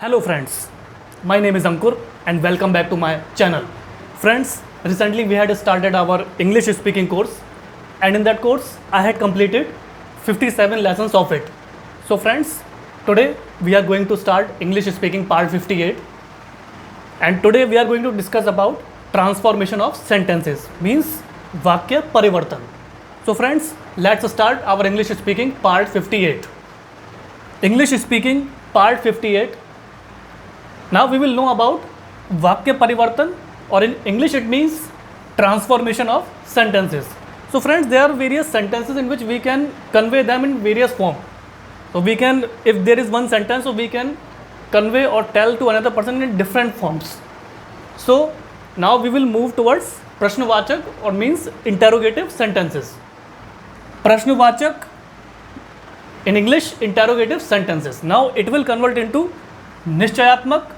Hello friends, my name is Ankur and welcome back to my channel. Friends, recently we had started our English speaking course and in that course I had completed 57 lessons of it. So friends, today we are going to start English speaking part 58 and today we are going to discuss about transformation of sentences, means vakya parivartan. So friends, let's start our English speaking part 58. English speaking part 58. Now we will know about Vakya Parivartan, or in English it means transformation of sentences. So friends, there are various sentences in which we can convey them in various form. So we can, if there is one sentence, so we can convey or tell to another person in different forms. So now we will move towards Prashnavachak, or means interrogative sentences. Prashnavachak, in English, interrogative sentences. Now it will convert into Nishchayatmak,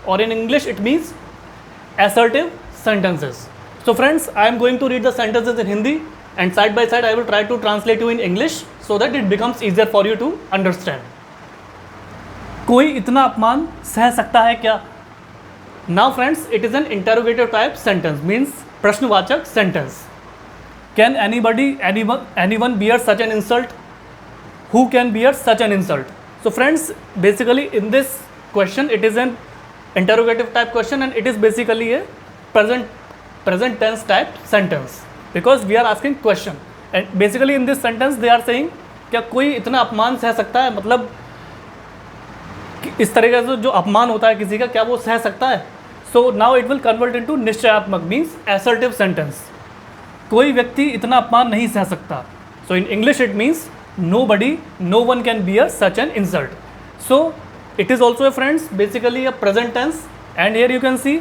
or in English it means assertive sentences. So friends, I am going to read the sentences in Hindi and side by side I will try to translate you in English so that it becomes easier for you to understand. कोई इतना अपमान सह सकता है क्या? Now friends, it is an interrogative type sentence, means प्रश्नवाचक sentence. Can anyone bear such an insult? Who can bear such an insult? So friends, basically in this question it is an interrogative type question and it is basically a present tense type sentence because we are asking question and basically in this sentence they are saying क्या कोई इतना अपमान सह सकता है, मतलब इस तरह का जो अपमान होता है किसी का, क्या वो सह सकता है? So now it will convert into निश्चयात्मक, मीन्स असर्टिव सेंटेंस. कोई व्यक्ति इतना अपमान नहीं सह सकता. So in English it means nobody, no one can bear such an insult. So it is also a friends basically a present tense and here you can see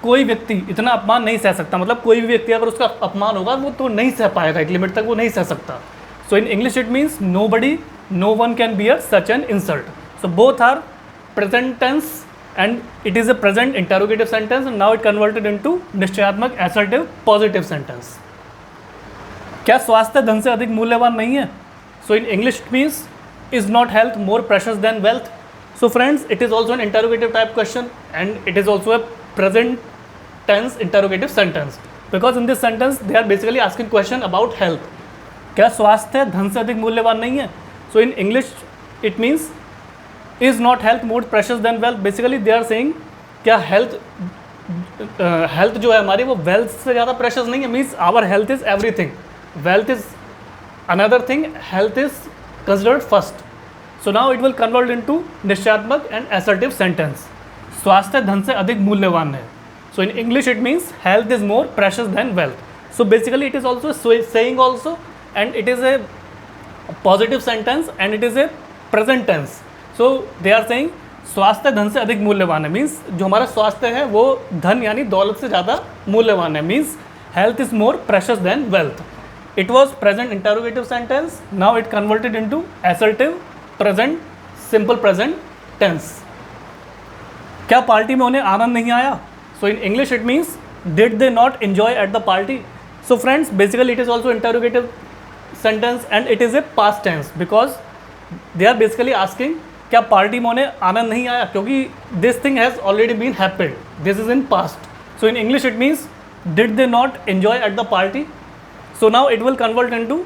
कोई व्यक्ति इतना अपमान नहीं सह सकता, मतलब कोई भी व्यक्ति अगर उसका अपमान होगा वो तो नहीं सह पाएगा, एक लिमिट तक वो नहीं सह सकता. So in English it means nobody, no one can bear such an insult. So both are present tense and it is a present interrogative sentence and now it converted into निश्चयात्मक assertive positive sentence. क्या स्वास्थ्य धन से अधिक मूल्यवान नहीं है? So in English it means, is not health more precious than wealth? So friends, it is also an interrogative type question and it is also a present tense interrogative sentence because in this sentence they are basically asking question about health. क्या स्वास्थ्य धन से अधिक मूल्यवान नहीं है? So in English it means, is not health more precious than wealth? Basically they are saying क्या health जो है हमारी वो wealth से ज़्यादा precious नहीं है, means our health is everything, wealth is another thing, health is considered first. So now it will convert into निश्चयात्मक and assertive sentence. स्वास्थ्य धन से अधिक मूल्यवान है. So in English it means health is more precious than wealth. So basically it is also saying also and it is a positive sentence and it is a present tense. So they are saying स्वास्थ्य धन से अधिक मूल्यवान है, means जो हमारा स्वास्थ्य है वो धन यानी दौलत से ज़्यादा मूल्यवान है, means health is more precious than wealth. It was present interrogative sentence, now it converted into assertive present simple present tense. क्या पार्टी में उन्हें आनंद नहीं आया? So in English it means, did they not enjoy at the party? So friends, basically it is also interrogative sentence and it is a past tense because they are basically asking क्या party में उन्हें आनंद नहीं आया, क्योंकि this thing has already been happened, this is in past. So in English it means, did they not enjoy at the party? So now it will convert into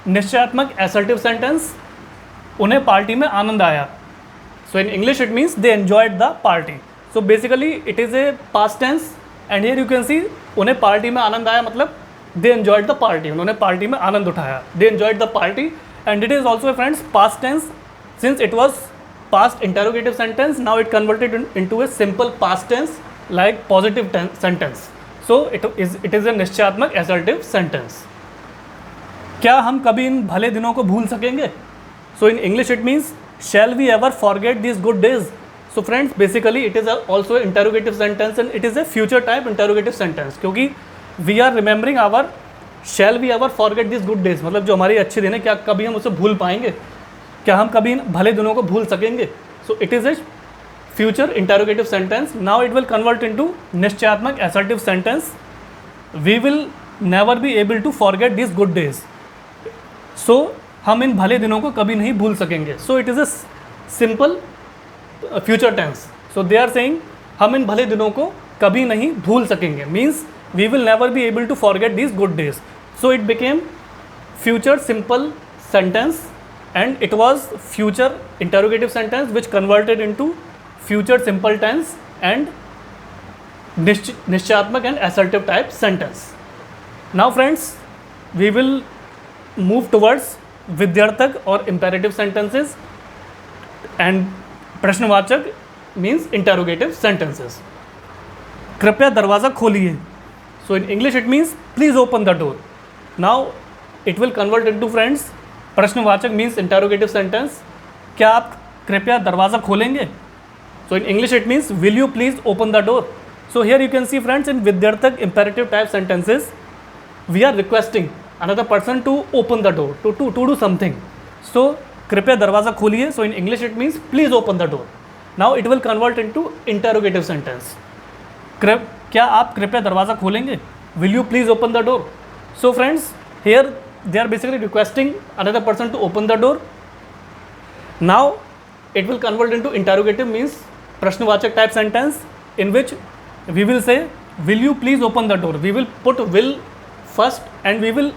निश्चयात्मक assertive sentence, उन्हें party में आनंद आया. So in English it means they enjoyed the party. So basically it is a past tense and here you can see उन्हें party में आनंद आया मतलब they enjoyed the party, उन्होंने party में आनंद उठाया, they enjoyed the party. And it is also a friends past tense, since it was past interrogative sentence, now it converted into a simple past tense like positive sentence. So it is a निश्चयात्मक assertive sentence. क्या हम कभी इन भले दिनों को भूल सकेंगे? So in English it means, shall we ever forget this good days? So friends, basically it is also interrogative sentence and it is a future type interrogative sentence, क्योंकि we are remembering our shall we ever forget this good days, मतलब जो हमारे अच्छे दिन है क्या कभी हम उसे भूल पाएंगे? क्या हम कभी इन भले दिनों को भूल सकेंगे? So it is a future interrogative sentence. Now it will convert into निश्चयात्मक assertive sentence. We will never be able to forget this good days. So हम इन भले दिनों को कभी नहीं भूल सकेंगे. So it is a simple future tense. So they are saying हम इन भले दिनों को कभी नहीं भूल सकेंगे, means we will never be able to forget these good days. So it became future simple sentence and it was future interrogative sentence which converted into future simple tense and निश्चयात्मक and assertive type sentence. Now friends, we will move towards विध्यर्थक और imperative sentences and प्रश्नवाचक means interrogative sentences. कृपया दरवाज़ा खोलिए. So in English it means please open the door. Now it will convert into friends प्रश्नवाचक means interrogative sentence. क्या आप कृपया दरवाज़ा खोलेंगे? So in English it means will you please open the door. So here you can see friends, in vidyarthak imperative type sentences we are requesting another person to open the door, to do something. So कृपया दरवाज़ा खोलिए. So in English it means please open the door. Now it will convert into interrogative sentence. क्या आप कृपया दरवाज़ा खोलेंगे? Will you please open the door. So friends, here they are basically requesting another person to open the door. Now it will convert into interrogative means prashnavachak type sentence, in which we will say will you please open the door. We will put will first and we will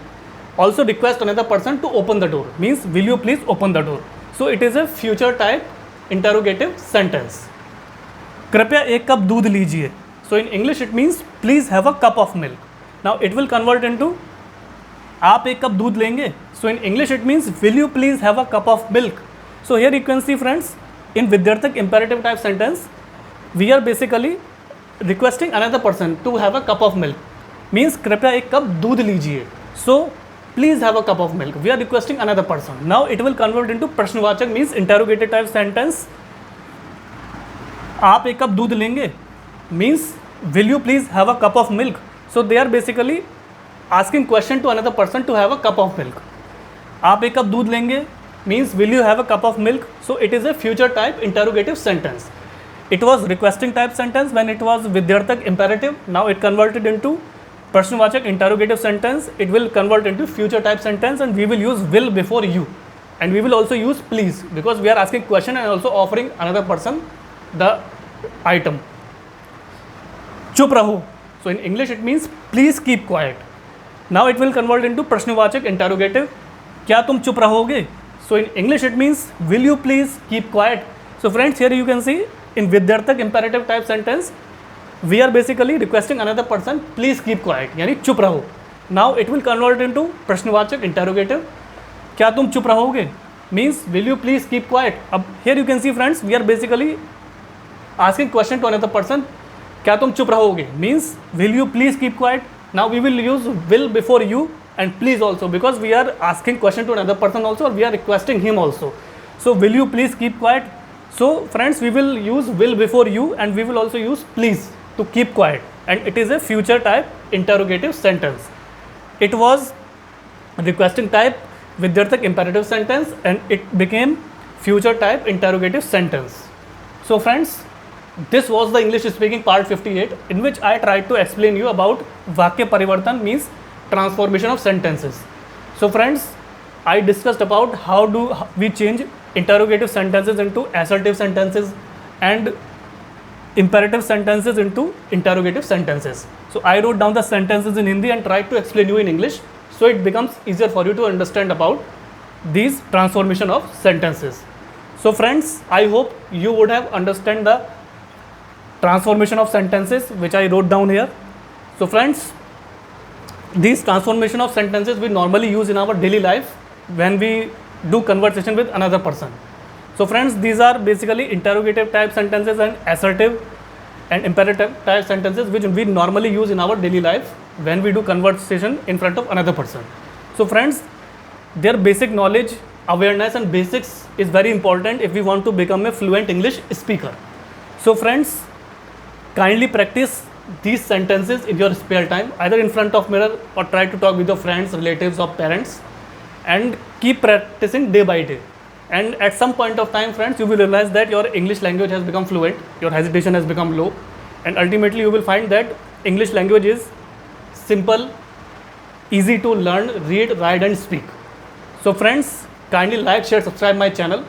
also request another person to open the door, means will you please open the door. So it is a future type interrogative sentence. कृपया एक cup दूध लीजिए. So in English it means please have a cup of milk. Now it will convert into आप एक cup दूध लेंगे. So in English it means will you please have a cup of milk. So here you can see friends, in vidyarthak imperative type sentence we are basically requesting another person to have a cup of milk, means कृपया एक cup दूध लीजिए. So please have a cup of milk, we are requesting another person. Now it will convert into प्रश्नवाचक means interrogative type sentence. आप एक cup दूध लेंगे means will you please have a cup of milk. So they are basically asking question to another person to have a cup of milk. आप एक cup दूध लेंगे means will you have a cup of milk. So it is a future type interrogative sentence. It was requesting type sentence when it was vidyarthak imperative. Now it converted into prashnavachak interrogative sentence. It will convert into future type sentence and we will use will before you, and we will also use please because we are asking question and also offering another person the item. चुप रहो. So in English it means please keep quiet. Now it will convert into प्रश्नवाचक interrogative. क्या तुम चुप रहोगे? So in English it means will you please keep quiet. So friends, here you can see in vidyarthak imperative type sentence we are basically requesting another person please keep quiet, यानी चुप रहो. Now it will convert into प्रश्नवाचक interrogative. क्या तुम चुप रहोगे means will you please keep quiet. अब here you can see friends, we are basically asking question to another person. क्या तुम चुप रहोगे means will you please keep quiet. Now we will use will before you and please also because we are asking question to another person also, or we are requesting him also. So will you please keep quiet. So friends, we will use will before you and we will also use please to keep quiet, and it is a future type interrogative sentence. It was requesting type vidyarthak imperative sentence and it became future type interrogative sentence. So friends, this was the English speaking part 58, in which I tried to explain you about vakya parivartan means transformation of sentences. So friends, I discussed about how do we change interrogative sentences into assertive sentences and imperative sentences into interrogative sentences. So I wrote down the sentences in Hindi and tried to explain you in English, so it becomes easier for you to understand about these transformation of sentences. So friends, I hope you would have understand the transformation of sentences which I wrote down here. So friends, these transformation of sentences we normally use in our daily life when we do conversation with another person. So friends, these are basically interrogative type sentences and assertive and imperative type sentences which we normally use in our daily life when we do conversation in front of another person. So friends, their basic knowledge, awareness and basics is very important if we want to become a fluent English speaker. So friends, kindly practice these sentences in your spare time, either in front of mirror or try to talk with your friends, relatives or parents, and keep practicing day by day. And at some point of time, friends, you will realize that your English language has become fluent, your hesitation has become low, and ultimately you will find that English language is simple, easy to learn, read, write and speak. So friends, kindly like, share, subscribe my channel,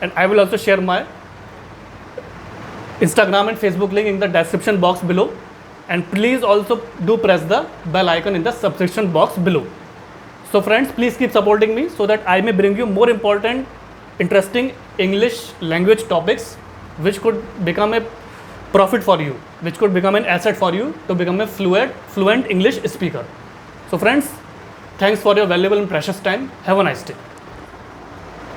and I will also share my Instagram and Facebook link in the description box below, and please also do press the bell icon in the subscription box below. So friends, please keep supporting me so that I may bring you more important, interesting English language topics which could become a profit for you, which could become an asset for you to become a fluent English speaker. So friends, thanks for your valuable and precious time. Have a nice day.